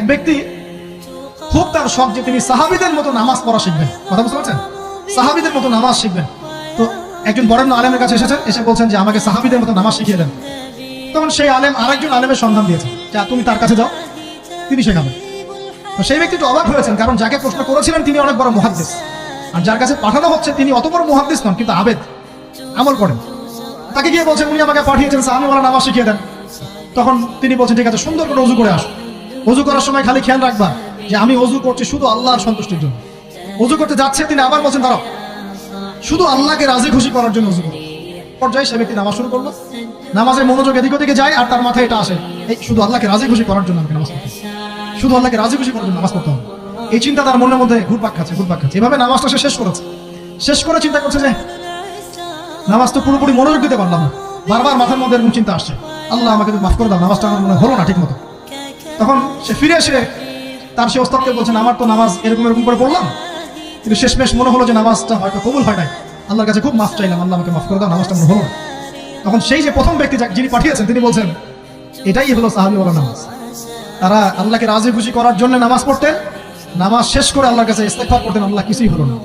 এক ব্যক্তি খুব তার শখ যে তিনি সাহাবীদের মতো নামাজ পড়া শিখবেন। কথা বুঝতে পারছেন? সাহাবীদের মতো নামাজ শিখবেন। তো একজন বরেণ্য আলেমের কাছে এসে বলছেন যে আমাকে সাহাবীদের মতো নামাজ শিখিয়ে দেন। তখন সেই আলেম আরেকজন আলেমের সন্ধান দিয়েছে যে তুমি তার কাছে যাও, তিনি শেখাবেন। তো সেই ব্যক্তি একটু অবাক হয়েছেন, কারণ যাকে প্রশ্ন করেছিলেন তিনি অনেক বড় মুহাদ্দিস, আর যার কাছে পাঠানো হচ্ছে তিনি অত বড় মুহাদ্দিস নন, কিন্তু আবেদ, আমল করেন। তাকে গিয়ে বলছেন উনি আমাকে পাঠিয়েছেন সাহাবীওয়ালা নামাজ শিখিয়ে দেন। তখন তিনি বলছেন ঠিক আছে, সুন্দর করে ওযু করে আসো। ওযু করার সময় খালি খেয়াল রাখবা যে আমি ওযু করছি শুধু আল্লাহর সন্তুষ্টির জন্য। ওযু করতে যাচ্ছে, তিনি আবার বলছেন দাঁড়াও, শুধু আল্লাহকে রাজি খুশি করার জন্য ওযু করো। পর্যায়ে সে ব্যক্তি নামাজ শুরু করলো, নামাজের মনোযোগ এদিক ওদিকে যায়, আর তার মাথায় এটা আসে এই শুধু আল্লাহকে রাজি খুশি করার জন্য আমাকে নামাজ পড়তে হবে, শুধু আল্লাহকে রাজি খুশি করার জন্য নামাজ পড়তে হবে। এই চিন্তা তার মনের মধ্যে ঘুরপাক খাচ্ছে। এভাবে নামাজটা সে শেষ করেছে। শেষ করে চিন্তা করছে যে নামাজ তো পুরোপুরি মনোযোগ দিতে পারলাম না, বারবার মাথার মধ্যে এরকম চিন্তা আসছে, আল্লাহ আমাকে মাফ করে দাও, নামাজটা আমার মনে হলো না ঠিক মতো। তখন সে ফিরে এসে তার সে ওস্তাদকে বলছেন আমার তো নামাজ এরকম করে পড়লাম, কিন্তু শেষমেশ মনে হলো যে নামাজটা হয়তো কবুল হয় নাই, আল্লাহর কাছে খুব মাফ চাইলাম, আল্লাহ আমাকে মাফ করে দাও, নামাজটা মনে হলো না। তখন সেই যে প্রথম ব্যক্তি যিনি পাঠিয়েছেন তিনি বলছেন এটাই হলো সাহাবীওয়ালা নামাজ। তারা আল্লাহকে রাজি খুশি করার জন্য নামাজ পড়তেন, নামাজ শেষ করে আল্লাহর কাছে ইস্তেগফার করতেন, আল্লাহ কিছুই হলো না।